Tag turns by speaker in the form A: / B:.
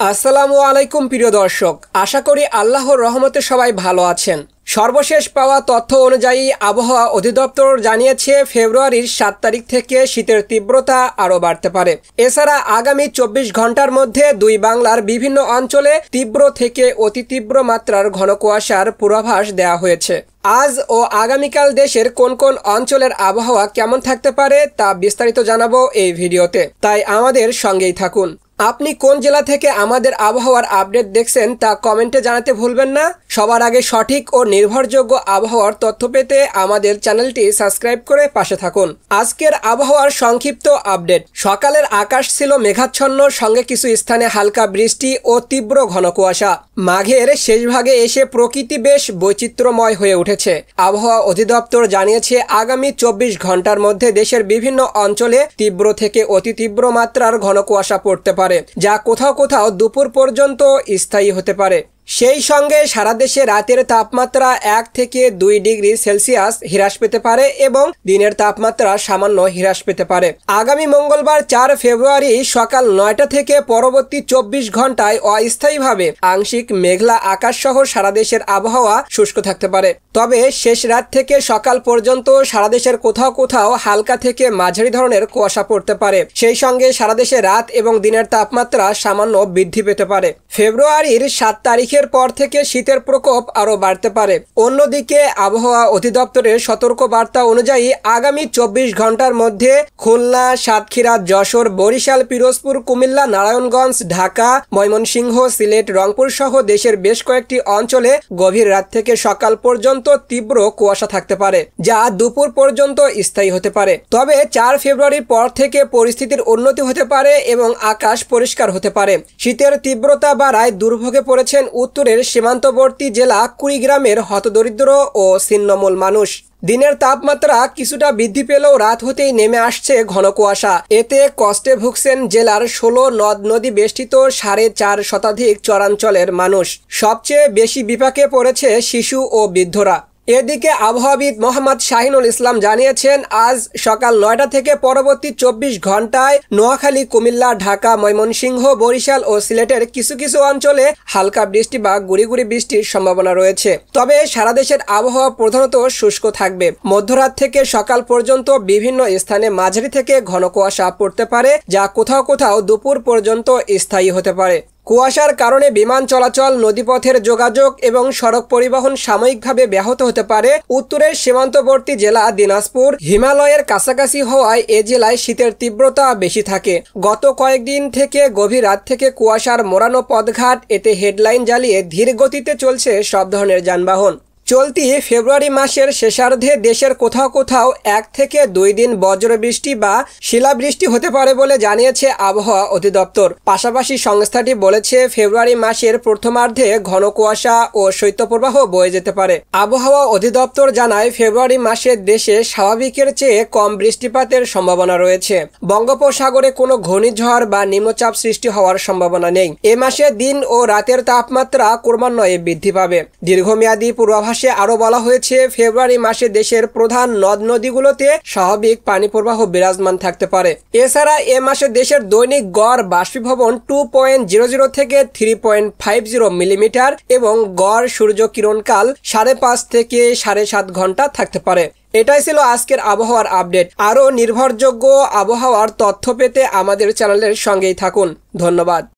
A: আসসালামু আলাইকুম প্রিয় দর্শক, আশা করি আল্লাহর রহমতে সবাই ভালো আছেন। সর্বশেষ পাওয়া তথ্য অনুযায়ী আবহাওয়া অধিদপ্তর জানিয়েছে ফেব্রুয়ারির 7 তারিখ থেকে শীতের তীব্রতা আরও বাড়তে পারে। এছাড়া আগামী 24 ঘন্টার মধ্যে দুই বাংলার বিভিন্ন অঞ্চলে তীব্র থেকে অতি তীব্র মাত্রার ঘন কুয়াশার পূর্বাভাস দেওয়া হয়েছে। আজ ও আগামীকাল দেশের কোন কোন অঞ্চলের আবহাওয়া কেমন থাকতে পারে তা বিস্তারিত জানাবো এই ভিডিওতে, তাই আমাদের সঙ্গেই থাকুন। আপনি কোন জেলা থেকে আমাদের আবহাওয়ার আপডেট দেখছেন তা কমেন্টে জানাতে ভুলবেন না। সবার আগে সঠিক ও নির্ভরযোগ্য আবহাওয়ার তথ্য পেতে আমাদের চ্যানেলটি সাবস্ক্রাইব করে পাশে থাকুন। আজকের আবহাওয়ার সংক্ষিপ্ত আপডেট। সকালের আকাশ ছিল মেঘাচ্ছন্ন, সঙ্গে কিছু স্থানে হালকা বৃষ্টি ও তীব্র ঘন কুয়াশা। মাঘের শেষ ভাগে এসে প্রকৃতি বেশ বৈচিত্র্যময় হয়ে উঠেছে। আবহাওয়া অধিদপ্তর জানিয়েছে আগামী 24 ঘন্টার মধ্যে দেশের বিভিন্ন অঞ্চলে তীব্র থেকে অতি তীব্র মাত্রার ঘন কুয়াশা পড়তে পারে, যা কোথাও কোথাও দুপুর পর্যন্ত স্থায়ী হতে পারে। সেই সঙ্গে সারা দেশে রাতের তাপমাত্রা 1 থেকে 2 ডিগ্রি সেলসিয়াস হ্রাস পেতে পারে এবং দিনের তাপমাত্রা সামান্য হ্রাস পেতে পারে। আগামী মঙ্গলবার 4 ফেব্রুয়ারি সকাল 9টা থেকে পরবর্তী 24 ঘন্টায় অস্থায়ীভাবে আংশিক মেঘলা আকাশ সহ সারা দেশের আবহাওয়া শুষ্ক থাকতে পারে। তবে শেষ রাত থেকে সকাল পর্যন্ত সারা দেশের কোথাও কোথাও হালকা থেকে মাঝারি ধরনের কুয়াশা পড়তে পারে। সেই সঙ্গে সারা দেশে রাত এবং দিনের তাপমাত্রা সামান্য বৃদ্ধি পেতে পারে। ফেব্রুয়ারির 7 তারিখের পর থেকে শীতের প্রকোপ আরও বাড়তে পারে। অন্যদিকে আবহাওয়া অধিদপ্তরের সতর্ক বার্তা অনুযায়ী আগামী 24 ঘন্টার মধ্যে খুলনা, সাতক্ষীরা, যশোর, বরিশাল, পিরোজপুর, কুমিল্লা, নারায়ণগঞ্জ, ঢাকা, ময়মনসিংহ, সিলেট, রংপুর সহ দেশের বেশ কয়েকটি অঞ্চলে গভীর রাত থেকে সকাল পর্যন্ত তীব্র কুয়াশা থাকতে পারে, যা দুপুর পর্যন্ত স্থায়ী হতে পারে। তবে 4 ফেব্রুয়ারির পর থেকে পরিস্থিতির উন্নতি হতে পারে এবং আকাশ পরিষ্কার হতে পারে। শীতের তীব্রতা বাড়ায় দুর্ভোগে পড়েছেন উত্তরের সীমান্তবর্তী জেলা কুড়িগ্রামের হতদরিদ্র ও ছিন্নমূল মানুষ। দিনের তাপমাত্রা কিছুটা বৃদ্ধি পেলেও রাত হতেই নেমে আসছে ঘন কুয়াশা। এতে কষ্টে ভুগছেন জেলার 16 নদ নদী বেষ্টিত 4.5 শতাধিক চরাঞ্চলের মানুষ। সবচেয়ে বেশি বিপাকে পড়েছে শিশু ও বৃদ্ধরা। এদিকে আবহাওয়াবিদ মোহাম্মদ শাহিনুল ইসলাম জানিয়েছেন আজ সকাল 9টা থেকে পরবর্তী 24 ঘন্টায় নোয়াখালী, কুমিল্লা, ঢাকা, ময়মনসিংহ, বরিশাল ও সিলেটের কিছু কিছু অঞ্চলে হালকা বৃষ্টি বা গুড়ি গুড়ি বৃষ্টির সম্ভাবনা রয়েছে। তবে সারা দেশের আবহাওয়া প্রধানত শুষ্ক থাকবে। মধ্যরাত থেকে সকাল পর্যন্ত বিভিন্ন স্থানে মাঝারি থেকে ঘন কুয়াশা পড়তে পারে, যা কোথাও কোথাও দুপুর পর্যন্ত স্থায়ী হতে পারে। কুয়াশার কারণে বিমান চলাচল, নদীপথের যোগাযোগ এবং সড়ক পরিবহন সাময়িকভাবে ব্যাহত হতে পারে। উত্তরের সীমান্তবর্তী জেলা দিনাজপুর হিমালয়ের কাছাকাছি হওয়ায় এ জেলায় শীতের তীব্রতা বেশি থাকে। গত কয়েকদিন থেকে গভীর রাত থেকে কুয়াশার মোড়ানো পথঘাট, এতে হেডলাইন জ্বালিয়ে ধীর গতিতে চলছে সব ধরনের যানবাহন। চলতি ফেব্রুয়ারি মাসের শেষার্ধে দেশের কোথাও কোথাও 1 থেকে 2 দিন বজ্রবৃষ্টি বা শিলাবৃষ্টি হতে পারে বলে জানিয়েছে আবহাওয়া অধিদপ্তর। পাশাপাশি সংস্থাটি বলেছে ফেব্রুয়ারি মাসের প্রথমার্ধে ঘন কুয়াশা ও শৈত্যপ্রবাহ বয়ে যেতে পারে। আবহাওয়া অধিদপ্তর জানায় ফেব্রুয়ারি মাসে দেশে স্বাভাবিকের চেয়ে কম বৃষ্টিপাতের সম্ভাবনা রয়েছে। বঙ্গোপসাগরে কোনো ঘূর্ণিঝড় বা নিম্নচাপ সৃষ্টি হওয়ার সম্ভাবনা নেই। এ মাসে দিন ও রাতের তাপমাত্রা ক্রমান্বয়ে বৃদ্ধি পাবে। দীর্ঘমেয়াদী পূর্বাভাস আরো বলা হয়েছে ফেব্রুয়ারি মাসে দেশের প্রধান নদ নদীগুলোতে স্বাভাবিক পানি প্রবাহ বিরাজমান থাকতে পারে। এছাড়া এ মাসে দেশের দৈনিক গড় বাষ্পীভবন 2.00 থেকে 3.50 মিলিমিটার এবং গড় সূর্য কিরণকাল 5.5 থেকে 7.5 ঘন্টা থাকতে পারে। এটাই ছিল আজকের আবহাওয়ার আপডেট। আরও নির্ভরযোগ্য আবহাওয়ার তথ্য পেতে আমাদের চ্যানেলের সঙ্গেই থাকুন। ধন্যবাদ।